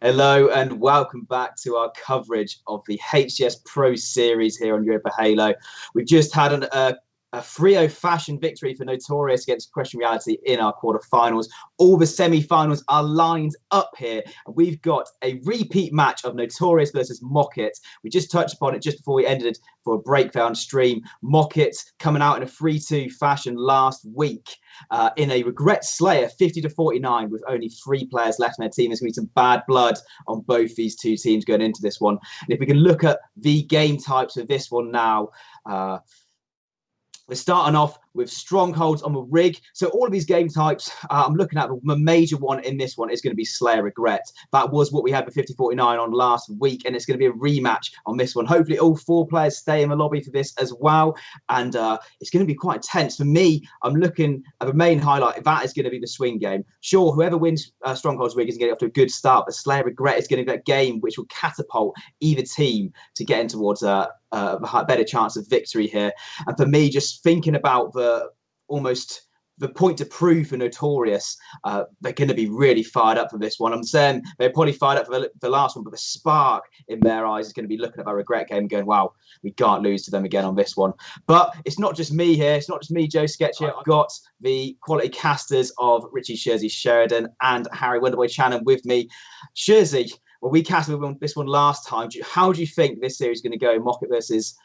Hello and welcome back to our coverage of the HCS Pro Series here on Europa Halo. We've just had a 3-0 fashion victory for Notorious against Question Reality in our quarterfinals. All the semi-finals are lined up here. And we've got a repeat match of Notorious versus Mockit. We just touched upon it just before we ended for a breakdown stream. Mockit coming out in a 3-2 fashion last week. In a regret slayer 50-49 with only 3 players left in their team. There's going to be some bad blood on both these two teams going into this one. And if we can look at the game types of this one now, we're starting off with strongholds on the rig. So all of these game types, I'm looking at the major one in this one is going to be Slayer Regret. That was what we had with 50-49 on last week, and it's going to be a rematch on this one. Hopefully all 4 players stay in the lobby for this as well, and it's going to be quite intense. For me, I'm looking at the main highlight. That is going to be the swing game. Sure, whoever wins Strongholds rig is going to get off to a good start, but Slayer Regret is going to be that game which will catapult either team to getting towards a better chance of victory here. And for me, just thinking about almost the point to prove for Notorious, they're going to be really fired up for this one. I'm saying they're probably fired up for the last one, but the spark in their eyes is going to be looking at our Regret game and going, wow, we can't lose to them again on this one. But it's not just me here. It's not just me, Joe Sketchy. I've got the quality casters of Richie Shersey Sheridan and Harry Wonderboy Shannon with me. Shersey, well, we casted this one last time. How do you think this series is going to go, Mockit versus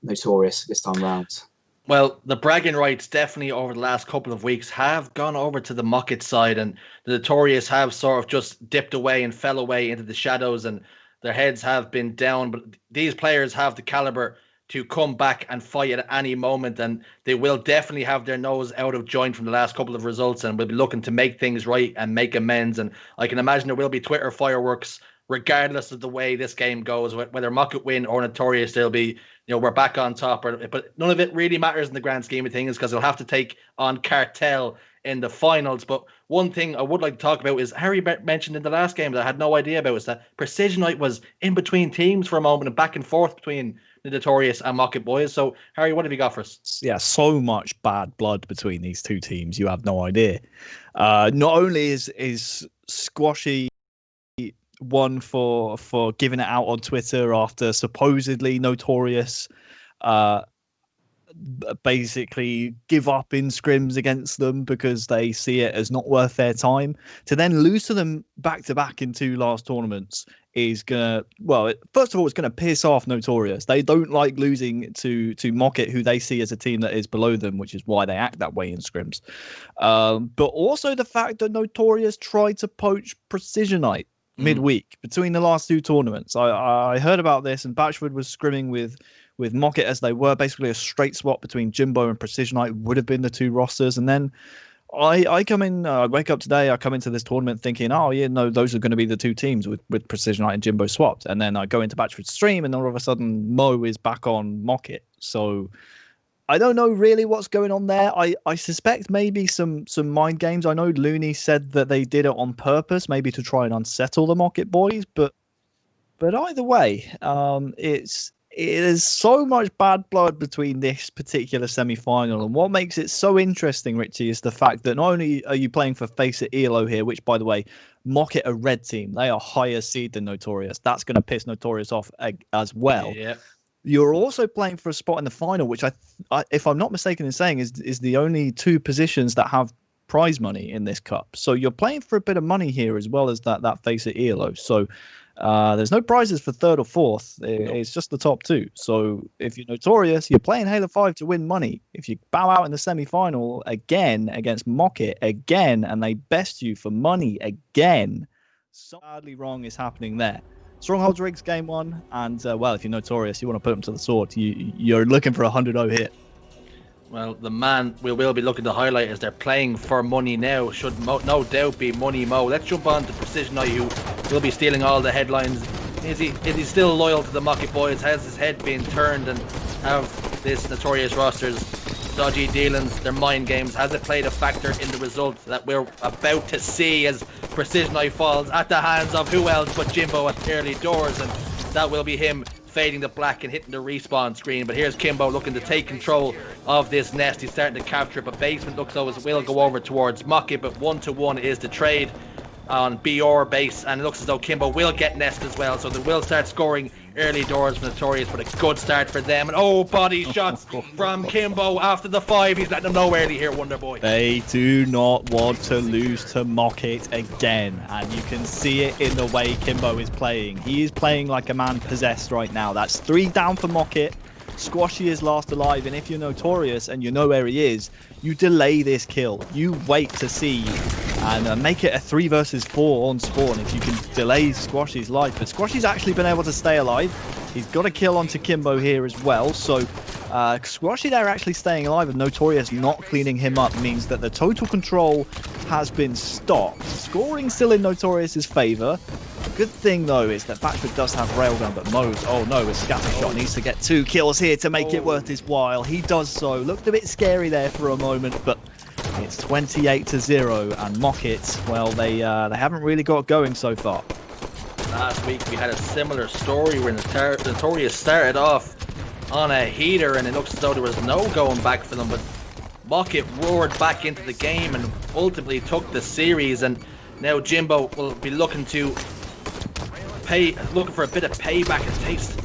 Notorious this time round? Well, the bragging rights definitely over the last couple of weeks have gone over to the Mockit side, and the Notorious have sort of just dipped away and fell away into the shadows, and their heads have been down. But these players have the caliber to come back and fight at any moment, and they will definitely have their nose out of joint from the last couple of results, and will be looking to make things right and make amends. And I can imagine there will be Twitter fireworks regardless of the way this game goes, whether Mockit win or Notorious. They'll be, we're back on top. But none of it really matters in the grand scheme of things, because they'll have to take on Cartel in the finals. But one thing I would like to talk about is Harry mentioned in the last game that I had no idea about, is that Precision Night was in between teams for a moment and back and forth between the Notorious and Mockit boys. So, Harry, what have you got for us? Yeah, so much bad blood between these two teams. You have no idea. Not only is Squashy one for giving it out on Twitter after supposedly Notorious basically give up in scrims against them because they see it as not worth their time, to then lose to them back to back in 2 last tournaments is gonna, first of all, it's gonna piss off Notorious. They don't like losing to Mockit, who they see as a team that is below them, which is why they act that way in scrims. But also the fact that Notorious tried to poach Precisionite midweek between the last 2 tournaments. I heard about this, and Batchford was scrimming with Mockit as they were. Basically a straight swap between Jimbo and Precisionite would have been the 2 rosters. And then I come in, I wake up today, I come into this tournament thinking, oh yeah, no, those are going to be the 2 teams with Precisionite and Jimbo swapped. And then I go into Batchford's stream, and all of a sudden Mo is back on Mockit. So I don't know really what's going on there. I suspect maybe some mind games. I know Looney said that they did it on purpose, maybe to try and unsettle the Mockit boys. But either way, it is so much bad blood between this particular semi-final. And what makes it so interesting, Richie, is the fact that not only are you playing for Face It ELO here, which, by the way, Mockit a red team. They are higher seed than Notorious. That's going to piss Notorious off as well. Yeah. You're also playing for a spot in the final, which I if I'm not mistaken in saying, is the only 2 positions that have prize money in this cup. So you're playing for a bit of money here, as well as that Face It ELO. So there's no prizes for 3rd or 4th. It's just the top 2. So if you're Notorious, you're playing Halo 5 to win money. If you bow out in the semi-final again against Mockit again, and they best you for money again, so badly wrong is happening there. Strongholds rigs game 1, and if you're Notorious, you want to put them to the sword. You're looking for a 100-0 hit. Well, the man we will be looking to highlight is they're playing for money now. Should no doubt be Money Mo. Let's jump on to Precision Night, who will be stealing all the headlines. Is he still loyal to the Mockit boys? Has his head been turned, and have this Notorious roster's dodgy dealings, their mind games, has it played a factor in the result that we're about to see as Precision Night falls at the hands of who else but Jimbo at early doors? And that will be him fading to black and hitting the respawn screen. But here's Kimbo looking to take control of this nest. He's starting to capture it, but Basement looks though as it will go over towards Mockit, but 1-1 is the trade. on BR base, and it looks as though Kimbo will get Nest as well, so they will start scoring early doors for Notorious, but a good start for them. And body shots from Kimbo after the 5. He's letting them know early here, Wonder Boy. They do not want to lose to Mockit again, and you can see it in the way Kimbo is playing. He is playing like a man possessed right now. That's 3 down for Mockit. Squashy is last alive, and if you're Notorious and you know where he is, you delay this kill. You wait to see and make it a 3 versus 4 on spawn if you can delay Squashy's life. But Squashy's actually been able to stay alive. He's got a kill onto Kimbo here as well, so Squashy there actually staying alive and Notorious not cleaning him up means that the total control has been stopped. Scoring still in Notorious's favour. Good thing though is that Batchford does have railgun, but Mose, oh no, a scatter shot needs to get 2 kills here to make it worth his while. He does so. Looked a bit scary there for a moment, but it's 28-0, and Mockit, well, they haven't really got going so far. Last week we had a similar story where Notorious started off on a heater, and it looks as though there was no going back for them, but Mockit roared back into the game and ultimately took the series, and now Jimbo will be looking for a bit of payback, a taste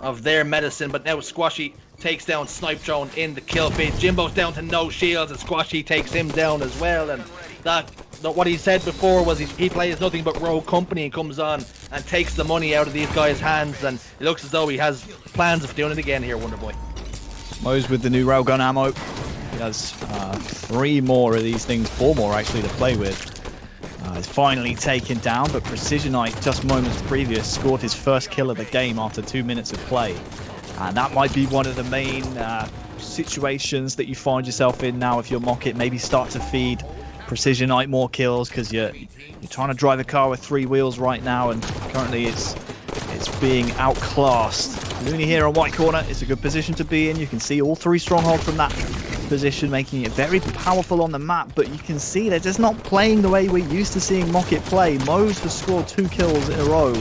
of their medicine. But now Squashy takes down Snipe Drone in the kill feed. Jimbo's down to no shields, and Squashy takes him down as well. And that what he said before was he plays nothing but Rogue Company and comes on and takes the money out of these guys' hands. And it looks as though he has plans of doing it again here, Wonder Boy. Mose with the new railgun ammo. He has 3 more of these things, 4 more actually to play with. Is finally taken down, but Precisionite just moments previous scored his first kill of the game after 2 minutes of play, and that might be one of the main situations that you find yourself in now if you're Mockit. Maybe start to feed Precisionite more kills because you're trying to drive a car with 3 wheels right now, and currently it's being outclassed. Looney here on white corner. It's a good position to be in. You can see all 3 strongholds from that position, making it very powerful on the map, but you can see they're just not playing the way we're used to seeing Mockit play. Mose has scored 2 kills in a row.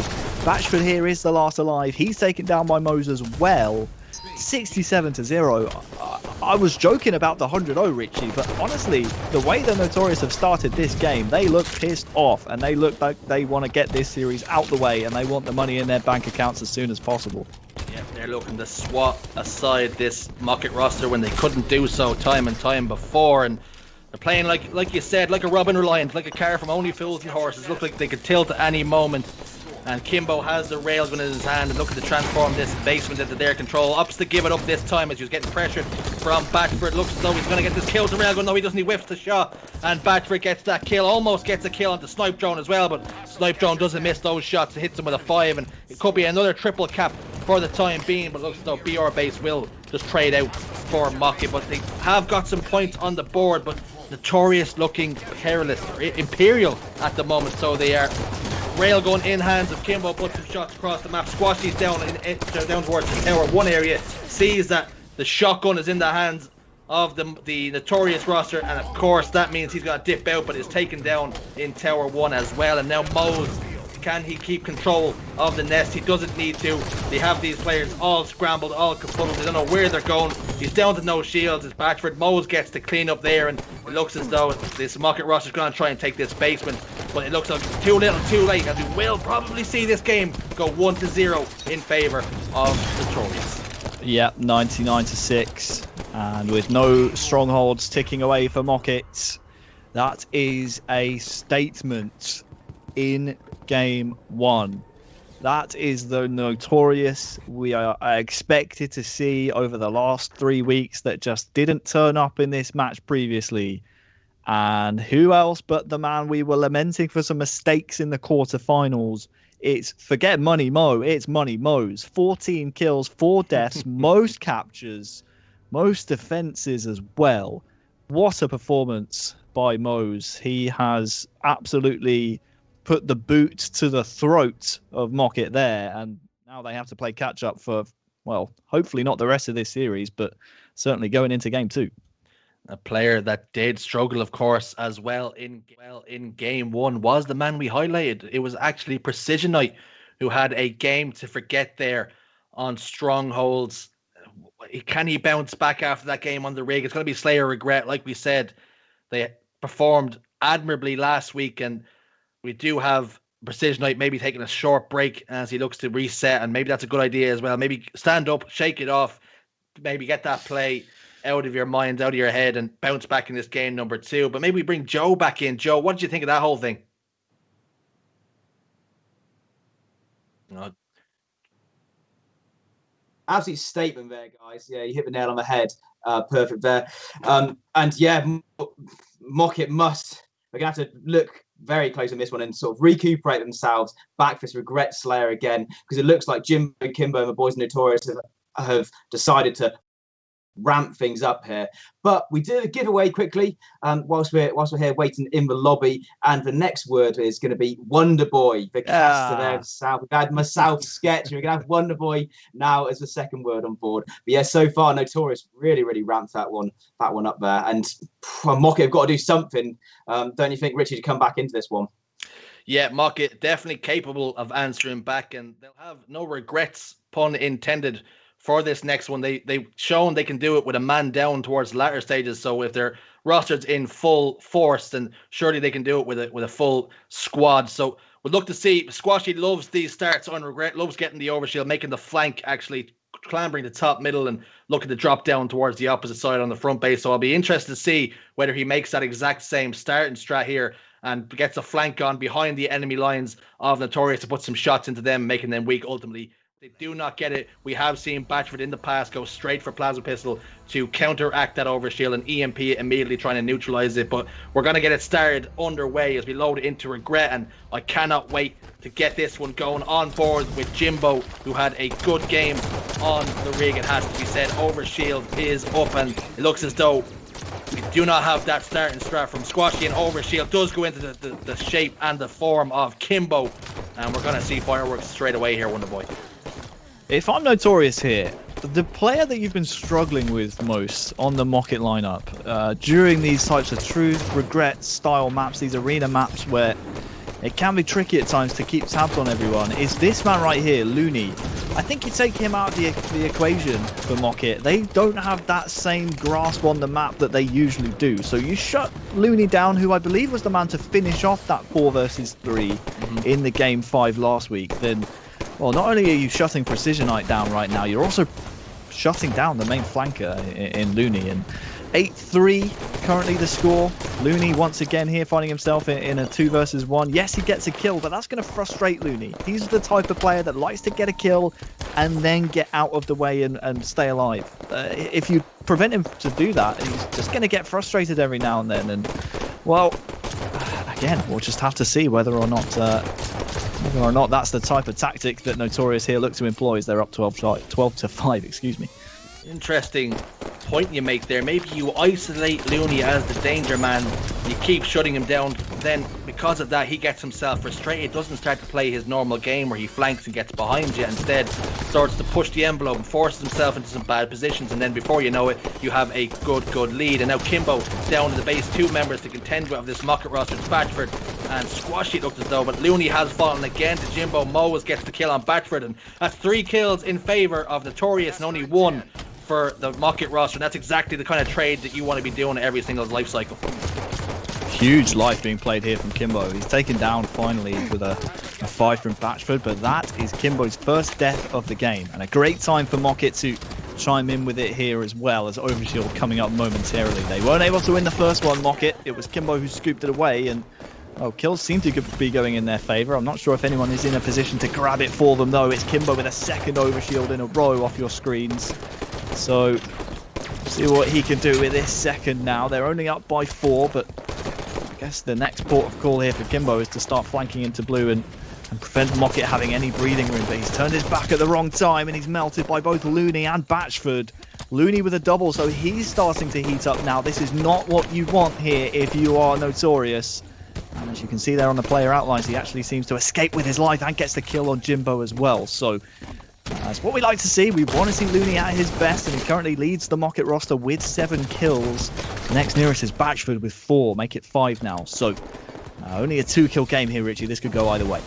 Batchford here is the last alive. He's taken down by Mose as well. 67-0. I was joking about the 100-0, Richie, but honestly, the way the Notorious have started this game, they look pissed off, and they look like they want to get this series out the way, and they want the money in their bank accounts as soon as possible. Yeah, they're looking to swat aside this Mockit roster when they couldn't do so time and time before, and they're playing like you said, like a Robin Reliant, like a car from Only Fools and Horses. Look like they could tilt at any moment, and Kimbo has the railgun in his hand and looking to transform this basement into their control. Opts to give it up this time as he was getting pressured from Batchford. Looks as though he's going to get this kill to railgun. No, he doesn't. He whiffs the shot, and Batchford gets that kill. Almost gets a kill onto Snipe Drone as well, but Snipe Drone doesn't miss those shots. It hits him with a 5, and it could be another triple cap for the time being, but it looks as though BR base will just trade out for Mockit. But they have got some points on the board, but Notorious looking perilous, or imperial at the moment, so they are. Railgun in hands of Kimbo, puts some shots across the map. Squashy's down towards the Tower 1 area, sees that the shotgun is in the hands of the Notorious roster, and of course that means he's going to dip out, but is taken down in Tower 1 as well. And now Mose, can he keep control of the nest? He doesn't need to. They have these players all scrambled, all confuddled. They don't know where they're going. He's down to no shields. It's Batchford. Mose gets to clean up there, and it looks as though this Mockit roster is going to try and take this basement, but it looks like it's too little too late, and we will probably see this game go 1-0 in favour of Notorious. Yeah, 99-6, and with no strongholds ticking away for Mockit, that is a statement in Game 1. That is the Notorious we are expected to see over the last 3 weeks that just didn't turn up in this match previously. And who else but the man we were lamenting for some mistakes in the quarterfinals? It's forget Money Mo, it's Money Mose. 14 kills, 4 deaths, most captures, most defenses as well. What a performance by Mose. He has absolutely put the boot to the throat of Mockit there, and now they have to play catch up for, well, hopefully not the rest of this series, but certainly going into Game 2. A player that did struggle, of course, as well in Game 1 was the man we highlighted. It was actually Precisionite who had a game to forget there on Strongholds. Can he bounce back after that game on the rig? It's going to be Slayer regret. Like we said, they performed admirably last week, and we do have Precision Knight maybe taking a short break as he looks to reset, and maybe that's a good idea as well. Maybe stand up, shake it off, maybe get that play out of your mind, out of your head, and bounce back in this game number 2. But maybe we bring Joe back in. Joe, what did you think of that whole thing? Absolute statement there, guys. Yeah, you hit the nail on the head. Perfect there. And yeah, Mockit must. We're going to have to look very close on this one and sort of recuperate themselves back for this regret slayer again, because it looks like Jimbo, Kimbo, and the boys Notorious have decided to ramp things up here. But we do a giveaway quickly whilst we're here waiting in the lobby, and the next word is going to be Wonder Boy, the caster there South. We've had my South sketch, and we're going to have Wonder Boy now as the second word on board. But yeah, so far Notorious really ramped that one up there, and Mockit have got to do something, don't you think, Richie, to come back into this one? Yeah, Mockit definitely capable of answering back, and they'll have no regrets, pun intended, for this next one. They've shown they can do it with a man down towards the latter stages. So if their roster's in full force, then surely they can do it with a full squad. So we'd look to see. Squashy loves these starts on regret, loves getting the overshield, making the flank, actually clambering the top middle and looking to drop down towards the opposite side on the front base. So I'll be interested to see whether he makes that exact same starting strat here and gets a flank on behind the enemy lines of Notorious to put some shots into them, making them weak ultimately. They do not get it. We have seen Batchford in the past go straight for Plasma Pistol to counteract that overshield and EMP immediately trying to neutralize it. But we're going to get it started underway as we load into regret, and I cannot wait to get this one going on board with Jimbo, who had a good game on the rig, it has to be said. Overshield is up, and it looks as though we do not have that starting strat from Squashy, and Overshield does go into the shape and the form of Kimbo, and we're going to see fireworks straight away here, Wonder Boy. If I'm Notorious here, the player that you've been struggling with most on the Mockit lineup during these types of truth, regret style maps, these arena maps where it can be tricky at times to keep tabs on everyone, is this man right here, Looney. I think you take him out of the equation for Mockit. They don't have that same grasp on the map that they usually do. So you shut Looney down, who I believe was the man to finish off that 4 versus 3 in the game 5 last week. Then, well, not only are you shutting Precision Knight down right now, you're also shutting down the main flanker in Looney. And 8-3 currently the score. Looney once again here finding himself in a 2 versus 1. Yes, he gets a kill, but that's going to frustrate Looney. He's the type of player that likes to get a kill and then get out of the way and stay alive. If you prevent him to do that, he's just going to get frustrated every now and then. And, well, again, we'll just have to see whether or not that's the type of tactic that Notorious here look to employ as they're up 12-5, excuse me. Interesting point you make there. Maybe you isolate Looney as the danger man, you keep shutting him down, then because of that he gets himself frustrated, doesn't start to play his normal game where he flanks and gets behind you, instead starts to push the envelope and forces himself into some bad positions, and then before you know it you have a good lead. And now Kimbo down to the base 2 members to contend with of this Mockit roster. It's Batchford and Squashy looked as though, but Looney has fallen again to Jimbo. Mowes gets the kill on Batchford, and that's 3 kills in favour of Notorious and only 1 for the Mockit roster, and that's exactly the kind of trade that you want to be doing every single life cycle. Huge life being played here from Kimbo. He's taken down finally with a 5 from Batchford, but that is Kimbo's first death of the game, and a great time for Mockit to chime in with it here as well, as Overshield coming up momentarily. They weren't able to win the first one, Mockit. It was Kimbo who scooped it away, and kills seem to be going in their favour. I'm not sure if anyone is in a position to grab it for them though. It's Kimbo with a second Overshield in a row off your screens. So, see what he can do with this second now. They're only up by 4, but I guess the next port of call here for Kimbo is to start flanking into blue and prevent Mockit having any breathing room. But he's turned his back at the wrong time and he's melted by both Looney and Batchford. Looney with a double, so he's starting to heat up now. This is not what you want here if you are Notorious. And as you can see there on the player outlines, he actually seems to escape with his life and gets the kill on Jimbo as well. So that's what we like to see. We want to see Looney at his best, and he currently leads the Mockit roster with 7 kills. Next nearest is Batchford with 4, make it 5 now. So only a 2-kill game here, Richie. This could go either way.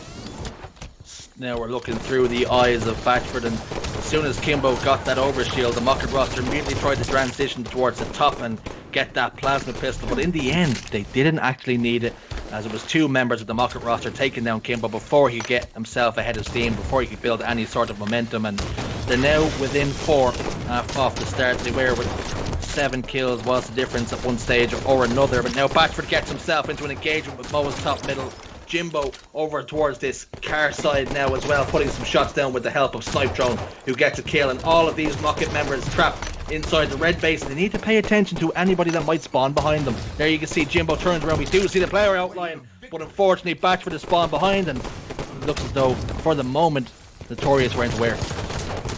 Now we're looking through the eyes of Batchford, and as soon as Kimbo got that overshield, the Mockit roster immediately tried to transition towards the top and get that plasma pistol, but in the end they didn't actually need it. as it was 2 members of the Mockit roster taking down Kimbo before he could get himself ahead of steam, before he could build any sort of momentum. And they're now within 4 off the start. They were with 7 kills was the difference at one stage or another. But now Batchford gets himself into an engagement with Moa's top middle. Jimbo over towards this car side now as well, putting some shots down with the help of Snipe Drone, who gets a kill. And all of these Mockit members trapped inside the red base, and they need to pay attention to anybody that might spawn behind them. There you can see Jimbo turns around. We do see the player outline, but unfortunately Batchford is spawned behind, and it looks as though for the moment Notorious weren't aware.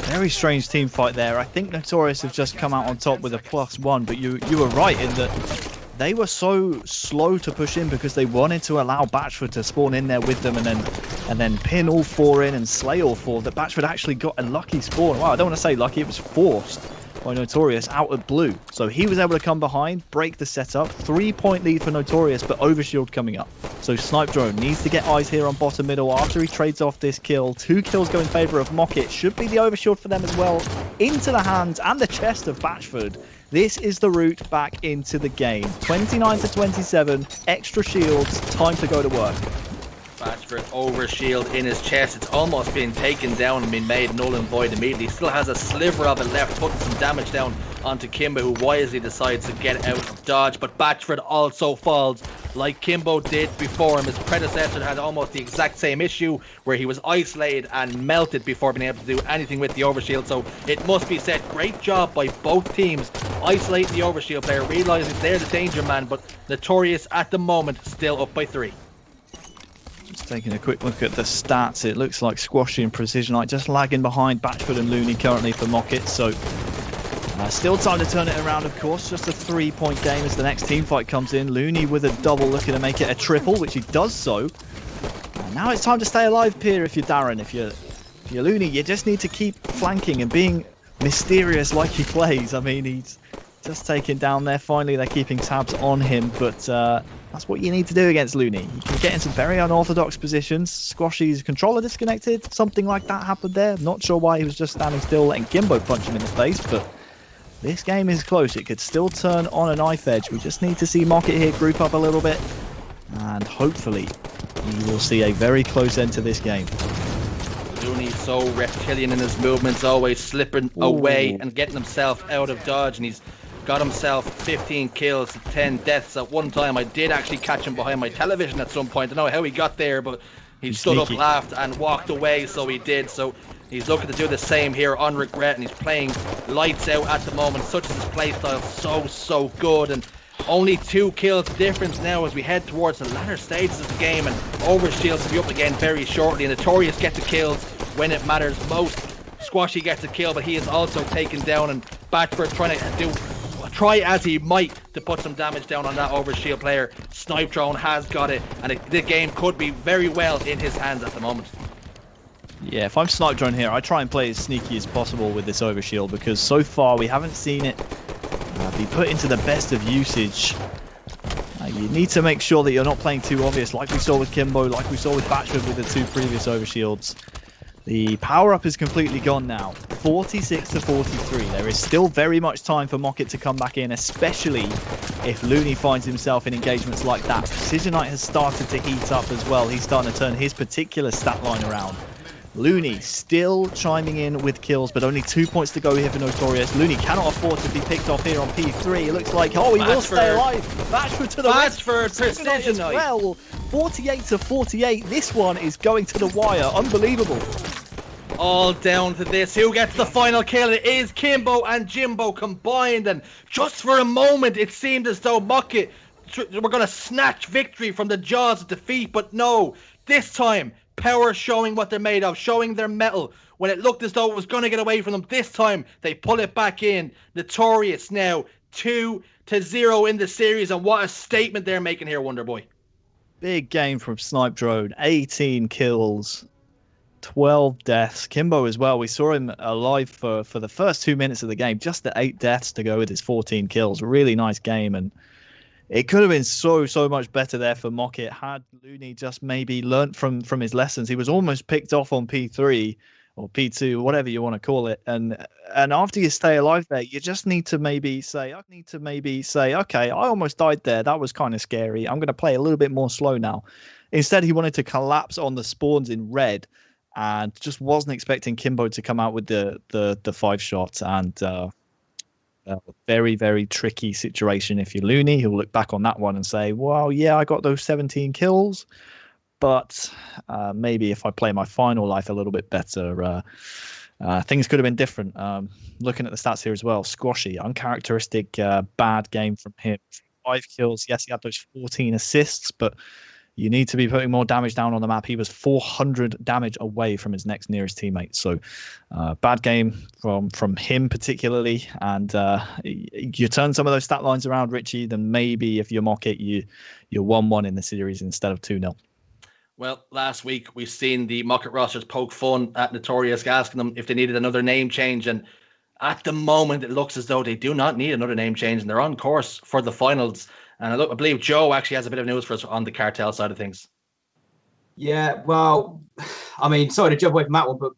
Very strange team fight there. I think Notorious have just come out on top with a +1, but you were right in that they were so slow to push in because they wanted to allow Batchford to spawn in there with them and then pin all 4 in and slay all 4. That Batchford actually got a lucky spawn. Well, I don't want to say lucky, it was forced by Notorious out of blue. So he was able to come behind, break the setup. 3-point lead for Notorious, but overshield coming up. So Snipe Drone needs to get eyes here on bottom middle after he trades off this kill. 2 kills go in favor of Mockit. Should be the overshield for them as well. Into the hands and the chest of Batchford. This is the route back into the game. 29-27, extra shields, time to go to work. Batchford overshield in his chest. It's almost been taken down and been made null and void immediately. Still has a sliver of it left, putting some damage down onto Kimbo, who wisely decides to get out of dodge. But Batchford also falls like Kimbo did before him. His predecessor had almost the exact same issue, where he was isolated and melted before being able to do anything with the overshield. So it must be said, great job by both teams isolating the overshield player, realizing they're the danger man. But Notorious at the moment still up by 3. Just taking a quick look at the stats, it looks like Squashy and Precision Light just lagging behind Batchford and Looney currently for Mockit. So still time to turn it around, of course. Just a 3-point game as the next team fight comes in. Looney with a double, looking to make it a triple, which he does so. And now it's time to stay alive, Pier, if you're Darren. If you're Looney, you just need to keep flanking and being mysterious like he plays. I mean, he's just taken down there. Finally, they're keeping tabs on him, but that's what you need to do against Looney. You can get in some very unorthodox positions. Squashy's controller disconnected. Something like that happened there. Not sure why he was just standing still letting Kimbo punch him in the face, but this game is close. It could still turn on a knife edge. We just need to see Mockit here group up a little bit, and hopefully we will see a very close end to this game. Looney's so reptilian in his movements, always slipping away and getting himself out of dodge, and he's got himself 15 kills, 10 deaths at one time. I did actually catch him behind my television at some point. I don't know how he got there, but he stood up, laughed, and walked away, so he did. So he's looking to do the same here on regret, and he's playing lights out at the moment. Such as his playstyle, so good. And only 2 kills difference now as we head towards the latter stages of the game, and Overshield will be up again very shortly. And Notorious get the kills when it matters most. Squashy gets a kill, but he is also taken down, and Batchford trying to try as he might to put some damage down on that overshield player. Snipe Drone has got it, and the game could be very well in his hands at the moment. Yeah, if I'm Snipe Drone here, I try and play as sneaky as possible with this overshield, because so far we haven't seen it be put into the best of usage. You need to make sure that you're not playing too obvious, like we saw with Kimbo, like we saw with Batchford with the 2 previous overshields. The power-up is completely gone now. 46-43. There is still very much time for Mockit to come back in, especially if Looney finds himself in engagements like that. Precision Knight has started to heat up as well. He's starting to turn his particular stat line around. Looney still chiming in with kills, but only 2 points to go here for Notorious. Looney cannot afford to be picked off here on P3. It looks like, he will stay alive. Batchford to the Batchford, Precision Knight. Well, 48-48. This one is going to the wire. Unbelievable. All down to this. Who gets the final kill? It is Kimbo and Jimbo combined, and just for a moment it seemed as though Mockit were going to snatch victory from the jaws of defeat, but no. This time, Power showing what they're made of, showing their mettle. When it looked as though it was going to get away from them, this time they pull it back in. Notorious now 2-0 in the series, and what a statement they're making here, Wonderboy. Big game from Snipe Drone. 18 kills, 12 deaths. Kimbo as well. We saw him alive for the first 2 minutes of the game. Just the 8 deaths to go with his 14 kills. Really nice game, and it could have been so much better there for Mockit had Looney just maybe learnt from his lessons. He was almost picked off on P3 or P2, whatever you want to call it. And after you stay alive there, you just need to maybe say, okay, I almost died there. That was kind of scary. I'm going to play a little bit more slow now. Instead, he wanted to collapse on the spawns in red and just wasn't expecting Kimbo to come out with the 5-shot. And very, very tricky situation. If you're Looney, he'll look back on that one and say, well, yeah, I got those 17 kills. But maybe if I play my final life a little bit better, things could have been different. Looking at the stats here as well, Squashy, uncharacteristic bad game from him. 5 kills. Yes, he had those 14 assists, but you need to be putting more damage down on the map. He was 400 damage away from his next nearest teammate. So bad game from him particularly. And you turn some of those stat lines around, Richie, then maybe if you mock it, you're 1-1 in the series instead of 2-0. Well, last week we've seen the Mockit rosters poke fun at Notorious, asking them if they needed another name change. And at the moment, it looks as though they do not need another name change, and they're on course for the finals. And I believe Joe actually has a bit of news for us on the cartel side of things. Yeah, well, I mean, sorry to jump away from that one, but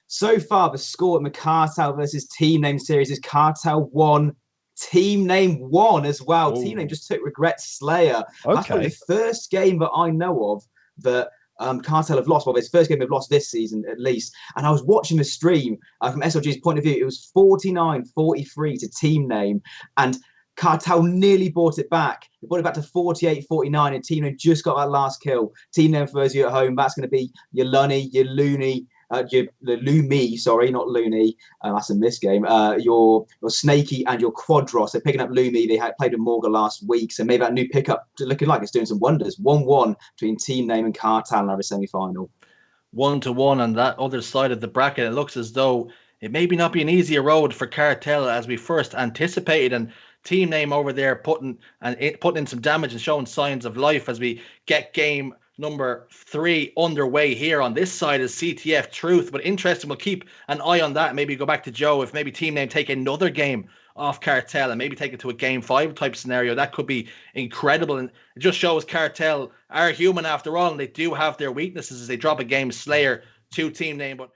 so far the score in the Cartel versus Team Name series is Cartel 1, Team Name 1 as well. Ooh. Team Name just took Regret Slayer. Okay. That's probably the first game that I know of that Cartel have lost. Well, it's the first game they've lost this season at least. And I was watching the stream from SLG's point of view. It was 49-43 to Team Name. And Cartel nearly brought it back. They brought it back to 48-49, and Team Name just got that last kill. Team Name, for those of you at home, that's going to be your Lunny, your Looney, the Lumi, sorry, not Looney. That's in this game. Your Snakey and your Quadros. They're picking up Lumi. They had played with Morga last week, so maybe that new pickup looking like it's doing some wonders. 1-1 between Team Name and Cartel in our semi-final. 1-1 on that other side of the bracket. It looks as though it may not be an easier road for Cartel as we first anticipated, and Team Name over there putting in some damage and showing signs of life as we get game number 3 underway here on this side is CTF Truth. But interesting, we'll keep an eye on that. Maybe go back to Joe. If maybe Team Name take another game off Cartel and maybe take it to a game 5 type scenario, that could be incredible. And it just shows Cartel are human after all, and they do have their weaknesses as they drop a game Slayer to Team Name. But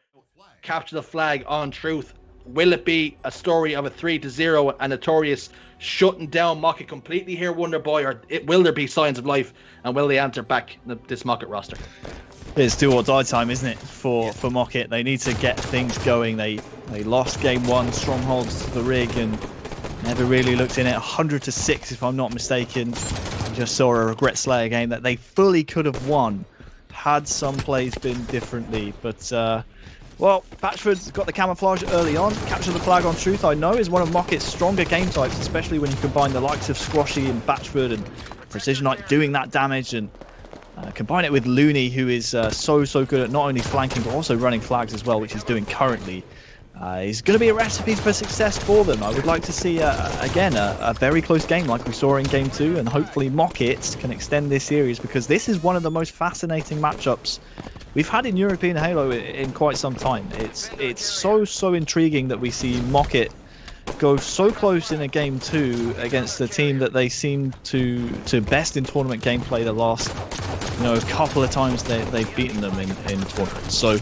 capture the flag on Truth. Will it be a story of a 3-0 and Notorious shutting down Mockit completely here, Wonderboy, or will there be signs of life, and will they enter back this Mockit roster? It's do or die time, isn't it, for Mockit? They need to get things going. They lost game 1, Strongholds to the rig, and never really looked in it. 100-6, if I'm not mistaken. We just saw a Regret Slayer game that they fully could have won had some plays been differently, but well, Batchford's got the camouflage early on. Capture the flag on Truth, I know, is one of Mockit's stronger game types, especially when you combine the likes of Squashy and Batchford and Precision Knight doing that damage, and combine it with Looney, who is so good at not only flanking but also running flags as well, which he's doing currently. Is going to be a recipe for success for them. I would like to see, again, a very close game like we saw in Game 2, and hopefully Mockit can extend this series, because this is one of the most fascinating matchups we've had in European Halo in quite some time. It's so intriguing that we see Mockit go so close in a Game 2 against a team that they seem to best in tournament gameplay the last couple of times they've beaten them in tournaments. So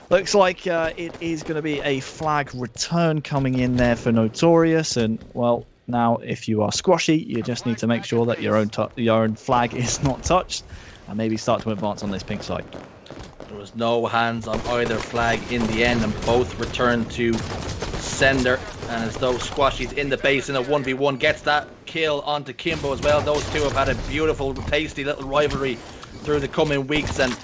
looks like it is going to be a flag return coming in there for Notorious, and well, now if you are Squashy, you just need to make sure that your own flag is not touched, and maybe start to advance on this pink side. There was no hands on either flag in the end, and both returned to sender. And as though Squashy's in the base in a 1v1, gets that kill onto Kimbo as well. Those two have had a beautiful, tasty little rivalry through the coming weeks, and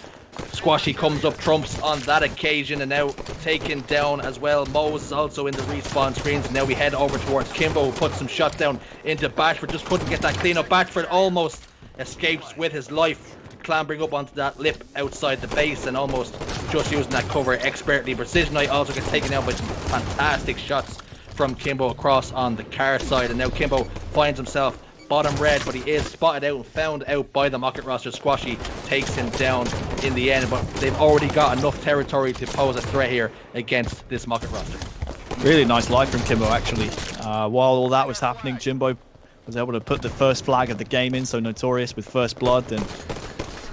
Squashy comes up trumps on that occasion, and now taken down as well. Mose is also in the respawn screens, and now we head over towards Kimbo, who puts some shot down into Batchford. Just couldn't get that clean up. Batchford almost escapes with his life, clambering up onto that lip outside the base and almost just using that cover expertly. Precision Knight also gets taken out by some fantastic shots from Kimbo across on the car side, and now Kimbo finds himself bottom red, but he is spotted out and found out by the Mockit roster. Squashy takes him down in the end, but they've already got enough territory to pose a threat here against this Mockit roster. Really nice life from Kimbo, actually. While all that was happening, Jimbo was able to put the first flag of the game in, so Notorious with first blood, and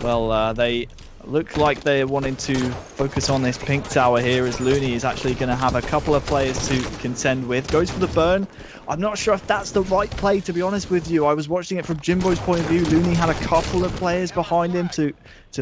well, they Look like they're wanting to focus on this pink tower here, as Looney is actually going to have a couple of players to contend with. Goes for the burn. I'm not sure if that's the right play, to be honest with you. I was watching it from Jimbo's point of view. Looney had a couple of players behind him to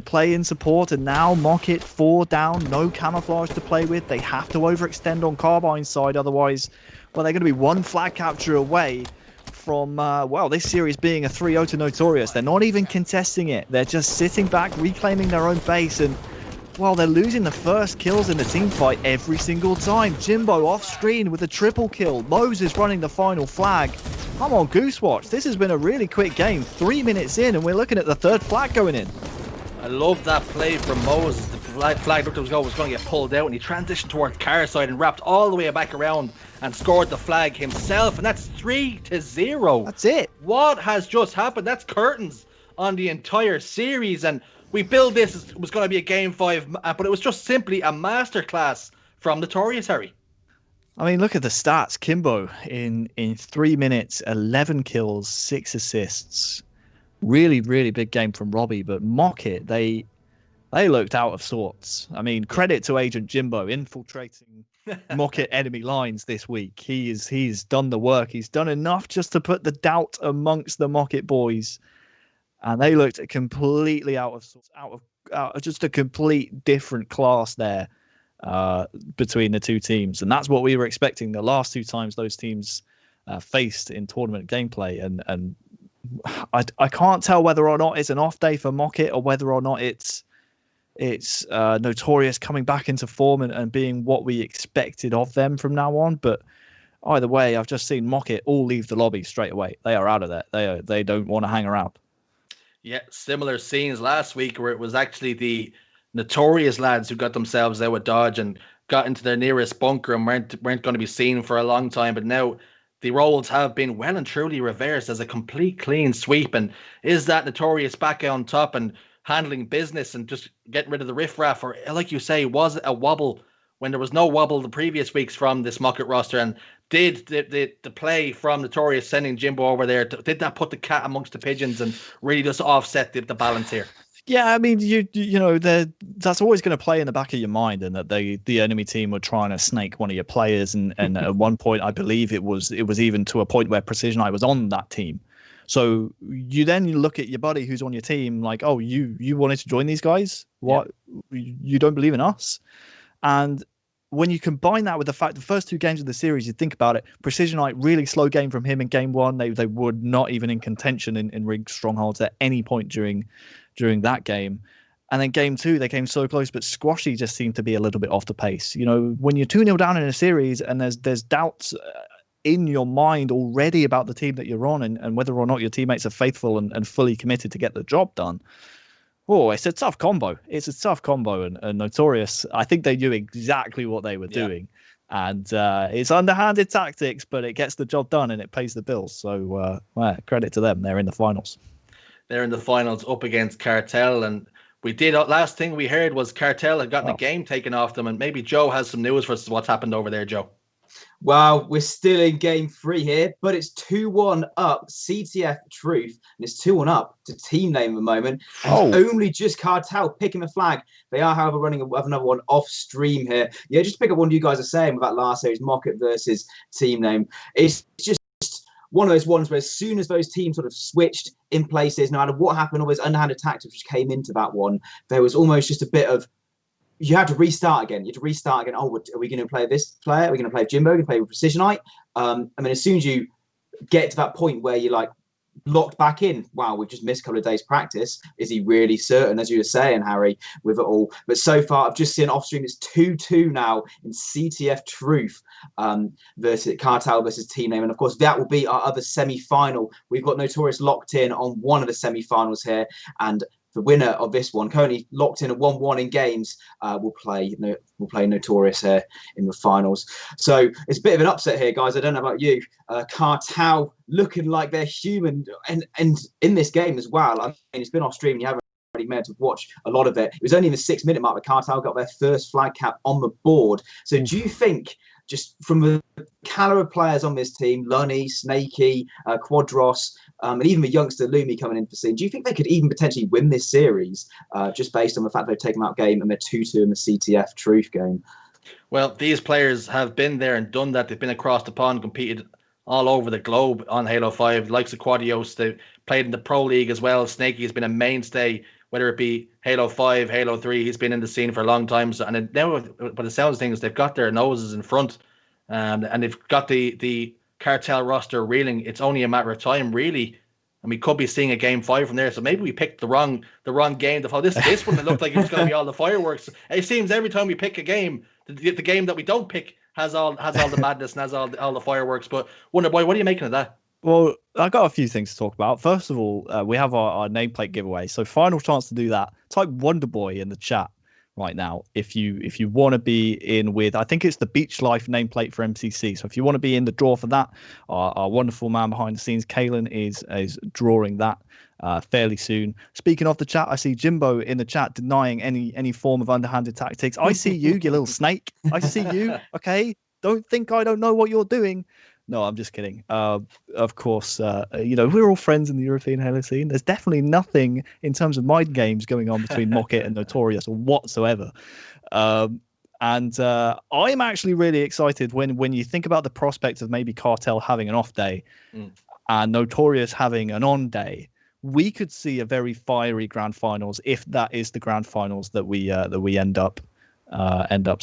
play in support, and now Mockit 4 down, no camouflage to play with. They have to overextend on Carbine's side, otherwise, well, they're going to be one flag capture away from, well, this series being a 3-0 to Notorious. They're not even contesting it. They're just sitting back, reclaiming their own base, and, well, they're losing the first kills in the team fight every single time. Jimbo off screen with a triple kill. Moses running the final flag. Come on, Goosewatch. This has been a really quick game. 3 minutes in, and we're looking at the third flag going in. I love that play from Moses. The flag looked like it was going to get pulled out, and he transitioned towards Car's side and wrapped all the way back around and scored the flag himself, and that's 3-0. That's it. What has just happened? That's curtains on the entire series, and we built this as it was going to be a game 5, but it was just simply a masterclass from Notorious, Harry. I mean, look at the stats. Kimbo in 3 minutes, 11 kills, 6 assists. Really, really big game from Robbie, but Mockit, they looked out of sorts. I mean, credit to Agent Jimbo infiltrating Mockit enemy lines this week. He's done the work. He's done enough just to put the doubt amongst the Mockit boys, and they looked completely out of sorts, out of just a complete different class there between the two teams, and that's what we were expecting the last 2 times those teams faced in tournament gameplay, and I can't tell whether or not it's an off day for Mockit or whether or not it's Notorious coming back into form and being what we expected of them from now on. But either way, I've just seen Mockit all leave the lobby straight away. They are out of there. They don't want to hang around. Yeah, similar scenes last week where it was actually the Notorious lads who got themselves out with dodge and got into their nearest bunker and weren't going to be seen for a long time. But now the roles have been well and truly reversed as a complete clean sweep. And is that Notorious back on top and handling business and just getting rid of the riffraff? Or, like you say, was it a wobble when there was no wobble the previous weeks from this Mockit roster? And did the play from Notorious sending Jimbo over there, did that put the cat amongst the pigeons and really just offset the balance here? Yeah, I mean, you know, that's always going to play in the back of your mind, and that the enemy team were trying to snake one of your players, and at one point, I believe it was even to a point where Precision Eye was on that team. So you then look at your buddy who's on your team, like, oh, you wanted to join these guys? What? Yeah. You don't believe in us? And when you combine that with the fact the first 2 games of the series, you think about it, Precision Eye, really slow game from him in game 1. They were not even in contention in rigged strongholds at any point during that game. And then game 2, they came so close, but Squashy just seemed to be a little bit off the pace. You know, when you're 2-0 down in a series and there's doubts in your mind already about the team that you're on and whether or not your teammates are faithful and fully committed to get the job done. Oh, it's a tough combo. It's a tough combo. And Notorious, I think they knew exactly what they were doing. And it's underhanded tactics, but it gets the job done and it pays the bills. So credit to them. They're in the finals. They're in the finals up against Cartel. And last thing we heard was Cartel had gotten a game taken off them. And maybe Joe has some news for us what's happened over there, Joe. Well, we're still in game 3 here, but it's 2-1 up CTF Truth, and it's 2-1 up to Team Name at the moment. Only just Cartel picking the flag. They are, however, running another one off stream here. Yeah, just pick up one you guys are saying about last series, Mockit versus Team Name. It's just one of those ones where as soon as those teams sort of switched in places, no matter what happened, all those underhanded tactics which came into that one, there was almost just a bit of, you had to restart again. You had to restart again. Oh, are we going to play this player? Are we going to play Jimbo? Are we going to play with Precision Eye? I mean, as soon as you get to that point where you're like locked back in, wow, we've just missed a couple of days practice. Is he really certain, as you were saying, Harry, with it all? But so far, I've just seen off stream, it's 2-2 now in CTF Truth versus Cartel versus Team Name. And of course, that will be our other semi-final. We've got Notorious locked in on one of the semi-finals here. And the winner of this one, currently locked in at 1-1 in games, will play Notorious here in the finals. So it's a bit of an upset here, guys. I don't know about you. Cartel looking like they're human, and in this game as well. I mean, it's been off stream. You haven't really been able to watch a lot of it. It was only in the 6-minute mark that Cartel got their first flag cap on the board. So do you think just from the caliber of players on this team, Lunny, Snakey, Quadros, and even the youngster Lumi coming in for scene, do you think they could even potentially win this series just based on the fact they've taken out game and they're 2-2 in the CTF Truth game? Well, these players have been there and done that. They've been across the pond, competed all over the globe on Halo 5. Likes of Quadios, they played in the Pro League as well. Snakey has been a mainstay, whether it be Halo 5, Halo 3. He's been in the scene for a long time. So, and now, by the sounds of things, they've got their noses in front, and they've got the cartel roster reeling. It's only a matter of time, really. And we could be seeing a game 5 from there. So maybe we picked the wrong game to follow. This one, it looked like it was going to be all the fireworks. It seems every time we pick a game, the game that we don't pick has all the madness and has all the fireworks. But Wonderboy, what are you making of that? Well, I got a few things to talk about. First of all, we have our nameplate giveaway. So final chance to do that. Type Wonderboy in the chat right now if you want to be in with, I think it's the Beach Life nameplate for MCC. So if you want to be in the draw for that, our wonderful man behind the scenes, Kalen, is drawing that fairly soon. Speaking of the chat, I see Jimbo in the chat denying any form of underhanded tactics. I see you, you little snake. I see you. Okay, don't think I don't know what you're doing. No, I'm just kidding. Of course, we're all friends in the European Halo scene. There's definitely nothing in terms of mind games going on between Mockit and Notorious whatsoever. And I'm actually really excited when you think about the prospect of maybe Cartel having an off day and Notorious having an on day. We could see a very fiery grand finals if that is the grand finals that we end up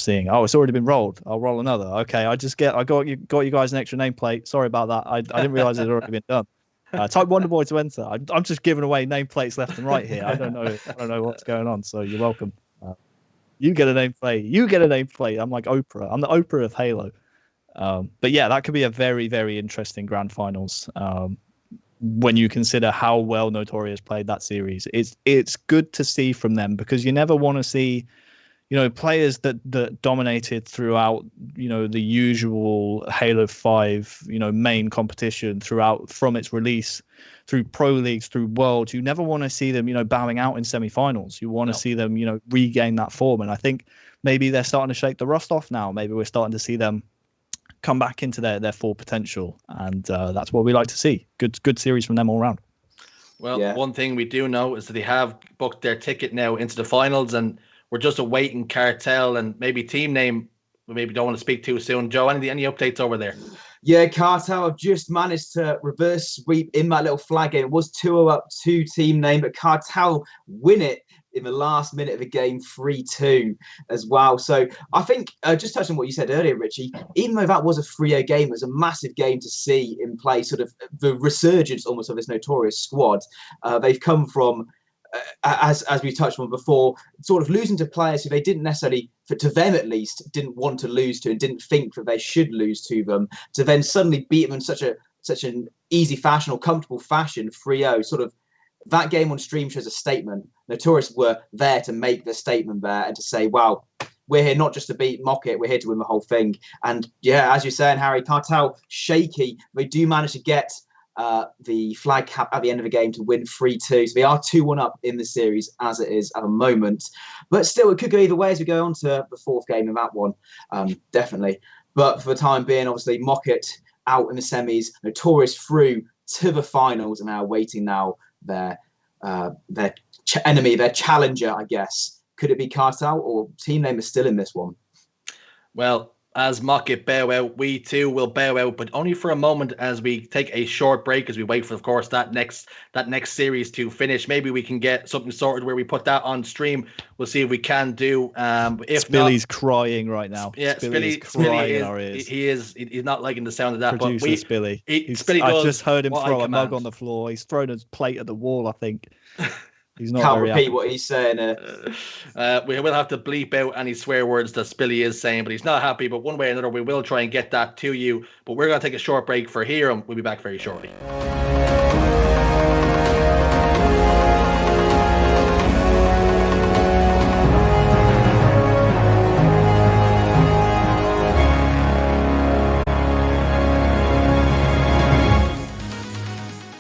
seeing. Oh, it's already been rolled. I'll roll another. Okay, I got you guys an extra nameplate. Sorry about that. I didn't realize it had already been done. Type Wonderboy to enter. I'm just giving away nameplates left and right here. I don't know what's going on. So you're welcome. You get a nameplate. You get a nameplate. I'm like Oprah. I'm the Oprah of Halo. But yeah, that could be a very, very interesting grand finals. When you consider how well Notorious played that series, it's good to see from them, because you never want to see, players that dominated throughout, the usual Halo 5, main competition from its release through Pro Leagues, through Worlds. You never want to see them, bowing out in semi-finals. You want to see them, regain that form. And I think maybe they're starting to shake the rust off now. Maybe we're starting to see them come back into their full potential. And that's what we like to see. Good series from them all around. Well, One thing we do know is that they have booked their ticket now into the finals, and we're just awaiting Cartel and maybe team name. We maybe don't want to speak too soon. Joe, any updates over there? Yeah, Cartel have just managed to reverse sweep in that little flag game. It was 2-0 up to team name, but Cartel win it in the last minute of the game 3-2 as well. So I think, just touching on what you said earlier, Richie, even though that was a 3-0 game, it was a massive game to see in play, sort of the resurgence almost of this Notorious squad. They've come from, as we touched on before, sort of losing to players who they didn't necessarily, to them at least, didn't want to lose to and didn't think that they should lose to them, to then suddenly beat them in such an easy fashion or comfortable fashion, 3-0. Sort of that game on stream shows a statement. Notorious were there to make the statement there and to say, wow, we're here not just to beat Mockit, we're here to win the whole thing. And yeah, as you're saying, Harry, Cartel shaky. They do manage to get the flag cap at the end of the game to win 3-2. So they are 2-1 up in the series as it is at the moment. But still, it could go either way as we go on to the fourth game in that one, definitely. But for the time being, obviously, Mockit out in the semis, Notorious through to the finals, and now waiting their enemy, their challenger, I guess. Could it be Cartel, or team name is still in this one? Well, as Mockit bow out, we too will bow out, but only for a moment as we take a short break as we wait for, of course, that next series to finish. Maybe we can get something sorted where we put that on stream. We'll see if we can do. If Spilly's crying right now. Yeah, Spilly is crying in our ears. He's not liking the sound of that. Producer but Spilly. Spilly I just heard him throw a mug on the floor. He's thrown his plate at the wall, I think. He's not Can't repeat what he's saying. We will have to bleep out any swear words that Spilly is saying, but he's not happy. But one way or another, we will try and get that to you. But we're going to take a short break for here, and we'll be back very shortly.